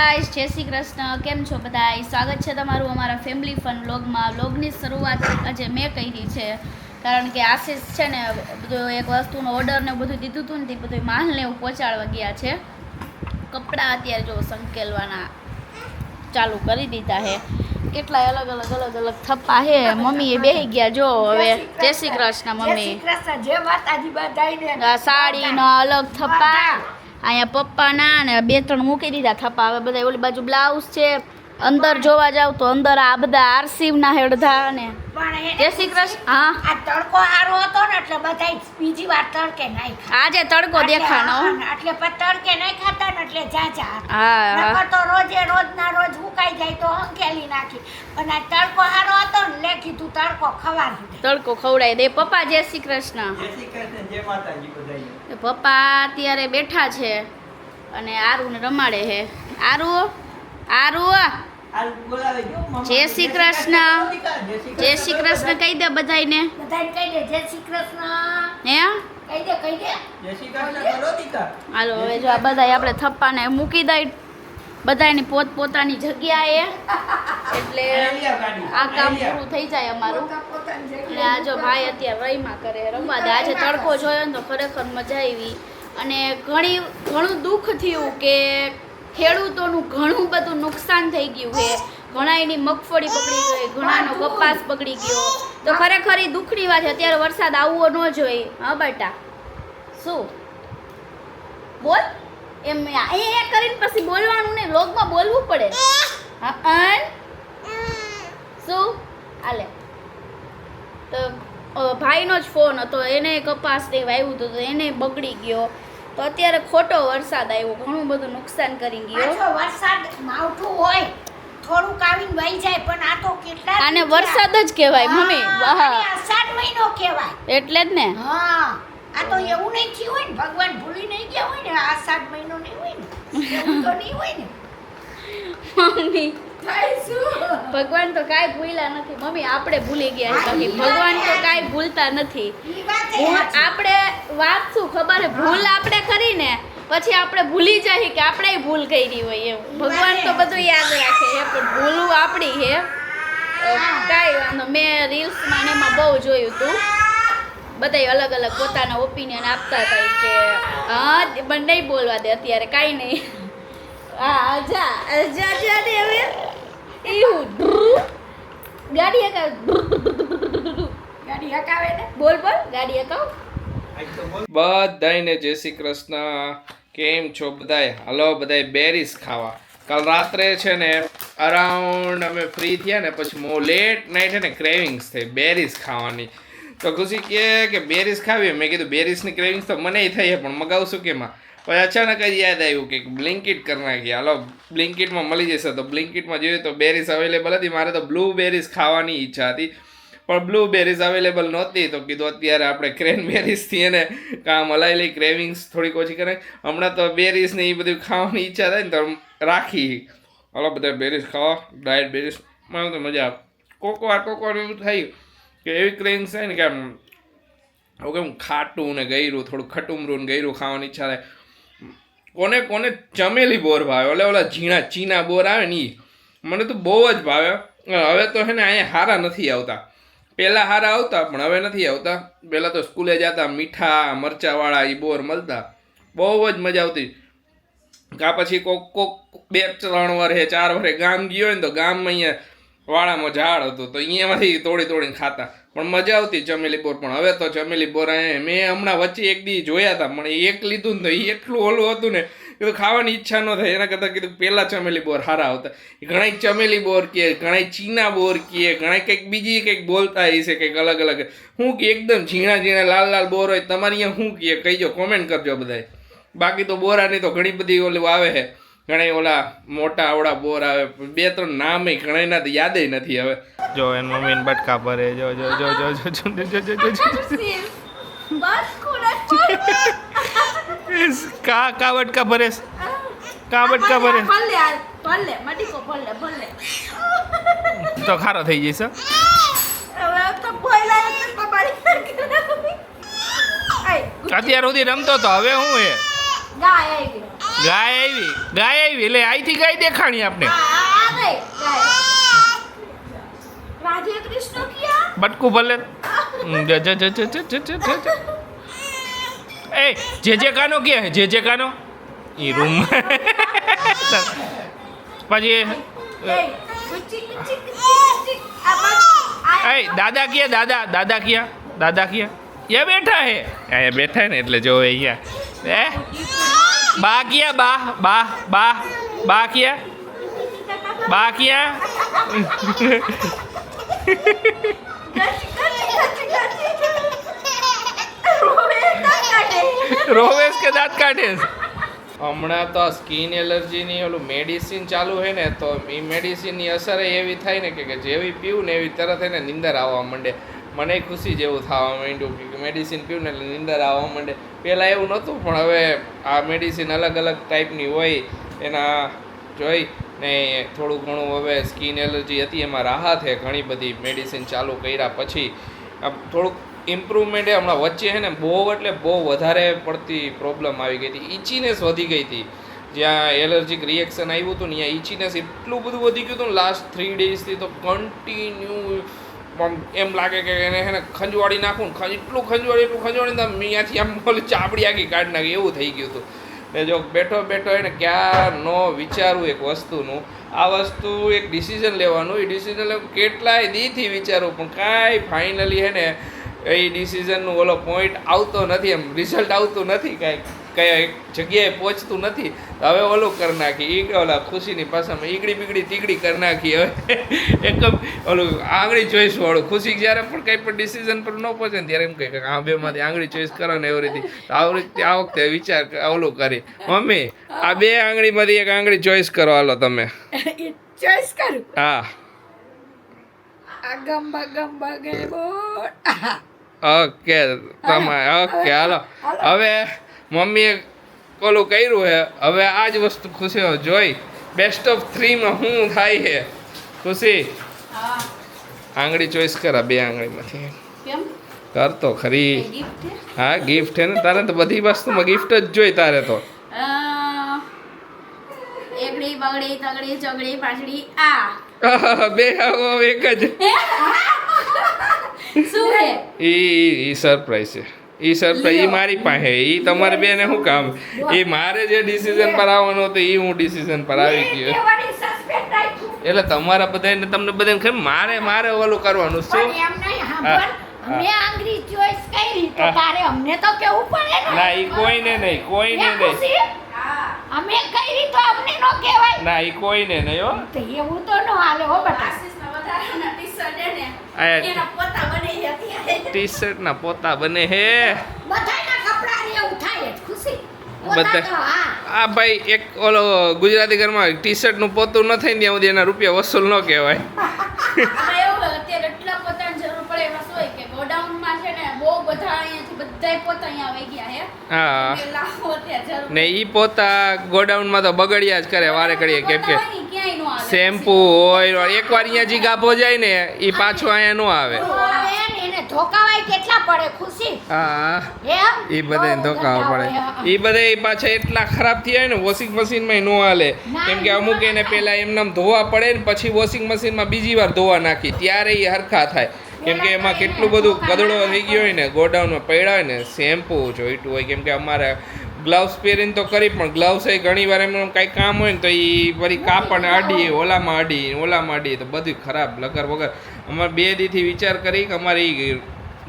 Guys, જય શ્રી કૃષ્ણ. કેમ છો બધાય? સ્વાગત છે તમારું અમારા ફેમિલી ફન વ્લોગમાં. વ્લોગની શરૂઆત આજે મેં કરી છે, કારણ કે આશીષ છે ને બધું એક વસ્તુનો ઓર્ડર ને બધું દીધું હતું ને તે બધું માલને એવું પહોંચાડવા ગયા છે. કપડાં અત્યારે જો સંકેલવાના ચાલુ કરી દીધા છે. કેટલાય અલગ અલગ થપ્પા છે. મમ્મીએ બેસી ગયા જો હવે. જય શ્રી કૃષ્ણ મમ્મી. સાડીનો અલગ થપ્પા, અહીંયા પપ્પાના ને 2-3 મૂકી દીધા થપ્પા. હવે બધા ઓલી બાજુ બ્લાઉઝ છે. અંદર જોવા જાવ તો અંદર આ બધા આરસીવના હેડધા ને જય શ્રી કૃષ્ણ. હા, આ તડકો સારો હતો ને એટલે બધા બીજી વાર તડકે નાખ્યા. આજે તડકો દેખાણો એટલે તડકે નાખ્યા ને એટલે જાજા. હા નકર તો રોજે રોજના રોજ ઉકાઈ જાય તો અંકેલી નાખી. પણ આ તડકો સારો હતો ને લે કીધું તડકો ખવાડી દે. તડકો ખવડાવી દે. પપ્પા જય શ્રી કૃષ્ણ. પપ્પા અત્યારે બેઠા છે અને આરુને રમાડે છે. આરુ જય શ્રી કૃષ્ણ. જય શ્રી કૃષ્ણ કહી દે બધાને. બધાને કહી દે જય શ્રી કૃષ્ણ. હે કહી દે જય શ્રી કૃષ્ણ કરો દીકા. હાલો હવે જો આ બધા આપણે થપ્પાને મૂકી દઈ બધાની પોતપોતાની જગ્યાએ, એટલે આ કામ પૂરું થઈ જાય અમારું. અને આ જો ભાઈ અત્યારે રહીમાં કરે રમવા દે. આજે તડકો જોયો ને તો ખરેખર મજા આવી. અને ઘણું દુઃખ થયું કે ખેડૂતોનું ઘણું બધું નુકસાન થઈ ગયું છે. ઘણાની મગફળી બગડી ગઈ, ઘણાનો કપાસ બગડી ગયો. તો ખરેખર એ દુઃખની વાત છે. અત્યારે વરસાદ આવવો ન જોઈએ. હા બેટા, શું બોલ એમ એ કરીને પછી બોલવાનું ને, લોગમાં બોલવું પડે. હા શું હાલે? તો ભાઈનો જ ફોન હતો, એને કપાસ ને વાવ્યું હતું તો એને બગડી ગયો. તો અત્યારે ખોટો વરસાદ આવ્યો, ઘણું બધું નુકસાન કરી ગયો. પાછો વરસાદ માવઠું હોય થોડુંક આવીને વહી જાય, પણ આ તો કેટલા આને વરસાદ જ કહેવાય મમ્મી. આને અષાઢ મહિનો કહેવાય. એટલે જ ને. હા, આ તો એવું નહીં થયું હોય ને, ભગવાન ભૂલી નહીં ગયા હોય ને, આ અષાઢ મહિનો નહીં હોય ને, એવું તો નહીં હોય ને મમ્મી ભગવાન તો કાંઈ ભૂલ્યા નથી મમ્મી. આપણે ભૂલી ગયા છે, બાકી ભગવાન તો કાંઈ ભૂલતા નથી. આપણે વાત શું ખબર છે, ભૂલ આપણે કરીને પછી આપણે ભૂલી જાય કે આપણે ભૂલ કરી હોય એમ. ભગવાન તો બધું યાદ રાખે છે, પણ ભૂલું આપણી છે. કાંઈ વાંધો. મેં રીલ્સમાં ને એમાં બહુ જોયું હતું, બધા અલગ અલગ પોતાના ઓપિનિયન આપતા હતા કે હા પણ નહીં બોલવા દે અત્યારે કાંઈ નહીં. હા જા દે હવે. એવું ગાડી હકાવે ને બોલ ગાડી હકાવ. બધાયને જય શ્રી કૃષ્ણ. કેમ છો બધાય? હાલો બધાય બેરીસ ખાવા. કાલ રાત્રે છે ને અરાઉન્ડ અમે ફ્રી થયા ને પછી લેટ નાઇટ છે ને ક્રેવિંગ્સ થઈ બેરીસ ખાવાની. તો ખુશી કે બેરીસ ખાવી. મેં કીધું બેરીસની ક્રેવિંગ્સ તો મને થઈ છે, પણ મગાવશું કેમાં? પછી અચાનક જ યાદ આવ્યું કે બ્લિંકિટ કરી નાખીએ. હાલો બ્લિંકિટમાં મળી જશે. તો બ્લિંકિટમાં જોઈએ તો બેરીસ અવેલેબલ હતી. મારે તો બ્લૂબેરીઝ ખાવાની ઈચ્છા હતી, પણ બ્લૂબેરીઝ અવેલેબલ નહોતી. તો કીધું અત્યારે આપણે ક્રેનબેરીઝથી એને કામ હલાવી લઈ, ક્રેવિંગ્સ થોડીક ઓછી કરે. હમણાં તો બેરીઝ ને એ બધું ખાવાની ઈચ્છા થાય ને તો રાખી. હાલો બધા બેરીઝ ખાવા. ડાયટ બેરીઝ મને તો મજા આવે. કોકવાર એવું થાય કે એવી ક્રેવિંગ્સ થાય ને કે આમ કેમ ખાટું ને ગયરું, થોડું ખટુમરું ને ગયરું ખાવાની ઈચ્છા થાય. કોને ચમેલી બોર ભાવે, ઓલા ઝીણા ચીના બોર આવે ને એ મને તો બહુ જ ભાવે. હવે તો છે ને અહીંયા હારા નથી આવતા. પહેલાં હારા આવતા પણ હવે નથી આવતા. પહેલાં તો સ્કૂલે જતા મીઠા મરચાંવાળા એ બોર મળતા, બહુ જ મજા આવતી. કાં પછી કોક 2-3 વર્ષે 4 વર્ષે ગામ ગયો હોય ને તો ગામમાં અહીંયા વાડામાં ઝાડ હતું તો અહીંયામાંથી તોડીને ખાતા, પણ મજા આવતી ચમેલી બોર. પણ હવે તો ચમેલી બોર મેં હમણાં વચ્ચે એક દી જોયા હતા, પણ એક લીધું ને તો એ એટલું ઓલું હતું ને કીધું ખાવાની ઈચ્છા ન થાય. એના કરતાં કીધું પહેલાં ચમેલી બોર સારા આવતા. ઘણા ચમેલી બોર કહે, ઘણા ચીના બોર કહે, ઘણા કંઈક બીજી કંઈક બોલતા હશે કંઈક અલગ અલગ. શું કે એકદમ ઝીણા લાલ બોર હોય તમારે અહીંયા શું કહે કહીજો, કોમેન્ટ કરજો બધાય. બાકી તો બોરાની તો ઘણી બધી ઓલું આવે છે, ઘણા ઓલા મોટા આવડા બોર આવે. 2-3 નામ ઘણા તો યાદ નથી હવે. જો એન મમ્મીને બટકા ભરે. જો કા બટકા ભરે, કા બટકા ભરે તો ખારો થઈ જશે. અત્યાર સુધી રમતો તો હવે હું ગાય આવી ગયો. ગાય આવી એટલે અહીંથી ગાય દેખાણી આપણે આ ગઈ રાધે કૃષ્ણ કિયા બટકું ભલે એ જે કાનો ક્યાં હે જે કાનો એ રૂમ પછી એ દાદા ક્યાં દાદા ક્યાં ये बैठा है ये बैठा है ને એટલે જો અહીંયા બા ક્યાં રોવેશ કે દાંત કાઢે હમણાં તો સ્કિન એલર્જીની ઓલું મેડિસિન ચાલુ છે ને તો એ મેડિસિનની અસર એવી થાય ને કે જેવી પીવું ને એવી તરત એને નીંદર આવવા માંડે મને ખુશી જેવું થવા માંડ્યું કે મેડિસિન પીવું ને એટલે નીંદર આવવા માંડે પહેલાં એવું નહોતું પણ હવે આ મેડિસિન અલગ અલગ ટાઈપની હોય એના જોઈ ને થોડું ઘણું હવે સ્કિન એલર્જી હતી એમાં રાહત છે ઘણી બધી મેડિસિન ચાલુ કર્યા પછી થોડુંક ઇમ્પ્રુવમેન્ટ હમણાં વચ્ચે છે ને બહુ એટલે બહુ વધારે પડતી પ્રોબ્લેમ આવી ગઈ હતી ઇચીનેસ વધી ગઈ હતી જ્યાં એલર્જીક રિએક્શન આવ્યું હતું ને ત્યાં ઇચીનેસ એટલું બધું વધી ગયું હતું ને લાસ્ટ 3 ડેઝથી તો કન્ટિન્યુ એમ લાગે કે એને છે ને ખંજવાળી નાખું એટલું ખંજવાળી અહીંયાથી આમ ચાપડી આખી કાઢી નાખી એવું થઈ ગયું હતું ને જો બેઠો એને ક્યારનો વિચારવું એક વસ્તુનું આ વસ્તુ એક ડિસિઝન લેવાનું એ ડિસિઝન કેટલાય દીથી વિચારવું પણ કાંઈ ફાઇનલી છે ને એ ડિસિઝનનું ઓલો પોઈન્ટ આવતો નથી એમ રિઝલ્ટ આવતું નથી કાંઈ કયા જગ્યાએ પહોંચતું નથી હવે ઓલું કરી નાખી ઓલા ખુશીની પાછામાં ઈગડી તીગડી કરી નાખી હવે એકદમ ઓલું આંગળી ચોઈસ વાળું ખુશી જ્યારે પણ કંઈ પણ ડિસિઝન પર ન પહોંચે ને ત્યારે એમ કહે કે આ બેમાંથી આંગળી ચોઈસ કરો ને એવી રીતે આ વખતે વિચાર ઓલું કરી મમ્મી આ બે આંગળીમાંથી એક આંગળી ચોઈસ કરો હાલો તમે ચોઈસ કરું હા ઓકે ઓકે હાલો હવે મમ્મીએ ઓલું કર્યું છે હવે આ જ વસ્તુ ખુશીઓ જોઈ બેસ્ટ ઓફ 3માં શું થાય છે ખુશી આંગળી ચોઈસ કરા બે આંગળીમાંથી કર તો ખરી હા ગિફ્ટ છે ને તારે તો બધી વસ્તુમાં ગિફ્ટ જ જોઈ તારે તો એકડી બગડી તગડી ચોગડી પાછડી બે એક જ શું હે ઈ સરપ્રાઈઝ છે ઈ સરપ્રાઈઝ ઈ મારી પાસે ઈ તમારે બેને શું કામ એ મારે જે ડિસિઝન પર આવવાનું હતું એ હું ડિસિઝન પર આવી ગયો એટલે તમારા બધાને તમને બધાને ખબર મારે ઓલું કરવાનું શું મેં આંગળી ચોઈસ કરી તો તારે અમને તો કેવું પડે ને ના ઈ કોઈને નહીં અમે કરી તો અમને નો કહેવાય ના ઈ કોઈને નહીં હો તો એવું તો નો હાલે હો બટા ટી શર્ટ ના પોતા બને હે બધાના કપડા ને એવું થાય જ ખુશી આ ભાઈ એક ઓલો ગુજરાતી ઘરમાં ટી શર્ટ નું પોતું ન થાય ને ત્યાં સુધી એના રૂપિયા વસૂલ ન કહેવાય અત્યારે એટલા પોતાની જરૂર પડે એમાં શું હોય કે ગોડાઉનમાં છે ને બહુ બધા અહીંયાથી બધાય પોતા અહીંયા આવી ગયા હે હા લાખો અત્યારે જરૂર ને ઈ પોતા ગોડાઉનમાં તો બગડ્યા જ કરે વારે ઘડીએ કેમ કે ક્યાંય નો આવે શેમ્પુ હોય એકવાર અહીંયા જી ગાભો જાય ને ઈ પાછું અહીંયા નો આવે એને ધોકાવાય કેટલા પડે ખુશી હા એમ ઈ બધાને ધોકાવા પડે ઈ બધા પાછા એટલા ખરાબ થયા હોય ને વોશિંગ મશીનમાં નો હાલે કેમ કે અમુક એને પહેલા એમનામ ધોવા પડે ને પછી વોશિંગ મશીનમાં બીજી વાર ધોવા નાખી ત્યારે એ હરખા થાય કેમ કે એમાં કેટલું બધું કદડો થઈ ગયો હોય ને ગોડાઉનમાં પડ્યા હોય ને શેમ્પુ જોઈતું હોય કેમ કે અમારે ગ્લવ્સ પહેરીને તો કરી પણ ગ્લવ્સ એ ઘણી વાર એમનું કાંઈ કામ હોય ને તો એ વળી કાપડને અડી ઓલામાં અડી તો બધું ખરાબ લગર વગર અમારે 2 દીથી વિચાર કરી કે અમારે એ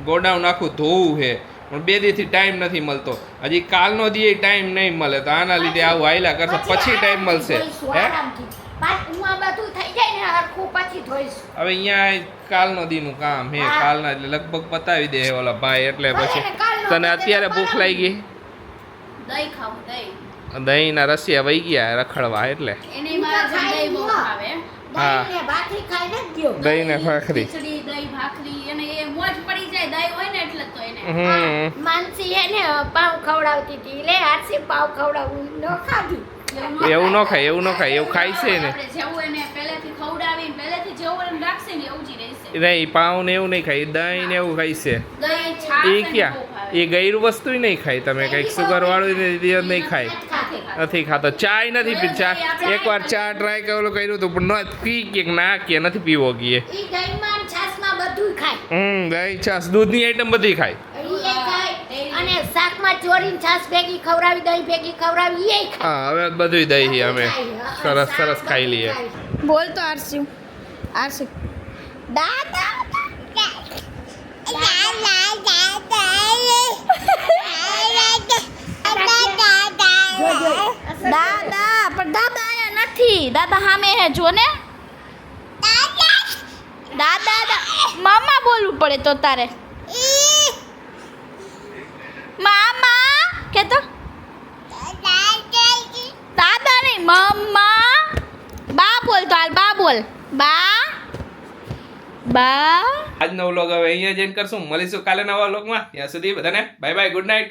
ગોડાઉન આખું ધોવું છે પણ 2 દીથી ટાઈમ નથી મળતો હજી કાલનો દી ટાઈમ નહીં મળે તો આના લીધે આવું હાયલા કરશે પછી ટાઈમ મળશે હે હવે અહીંયા કાલનો દીનું કામ હે કાલના એટલે લગભગ પતાવી દે ઓલા ભાઈ એટલે પછી તને અત્યારે ભૂખ લાગી દહીં ખાવું દહીંના રસિયા વહી ગયા રખડવા એટલે એની મારા દહીં બહુ ખાવે હા દહીં ને ભાખરી ખીચડી દહીં ભાખરી અને એ મોજ પડી જાય દહીં હોય ને એટલે તો એને માનસી એને પાવ ખવડાવતી હતી લે આરસી પાવ ખવડાવું ન ખાધી એવું ન ખાય એવું ખાય છે ને આપણે જેવું એને પહેલેથી ખવડાવીને પહેલેથી જેવું એને રાખશે ને એવું જ રહેશે નહીં પાવ ને એવું નહીં ખાય દહીં ને એવું ખાય છે દહીં છાશ એ ક્યાં એ ગૈરું વસ્તુ નહીં ખાય તમે કંઈક સુગર વાળું નહીં ખાય નથી ખાતો ચાય નથી પી ચા એકવાર ચા ટ્રાય કરેલું કર્યું હતું પણ ન પી કે ના કે નથી પીવો ગયે ઈ દહીંમાં ને છાશમાં બધુંય ખાય દહીં છાસ દૂધની આઈટમ બધી ખાય ઈ ખાય અને શાકમાં ચોરીને છાશ ભેગી ખવડાવી દહીં ભેગી ખવડાવી ઈ ખાય હા હવે બધું દહીં છે અમે સરસ સરસ ખાઈ લઈએ બોલ તો આરસી આરસી દાદા દાદા પણ દાદા આયા નથી દાદા સામે હે જો ને દાદા મામા બોલવું પડે તો તારે મામા કે તો દાદા નહીં મમ્મા બા બોલ તો હાલ બા બોલ બા બા આજનો વ્લોગ હવે અહીંયા જ એન્ડ કરશું મળીશું કાલે નવા વ્લોગમાં ત્યાં સુધી બધાને બાય બાય ગુડ નાઇટ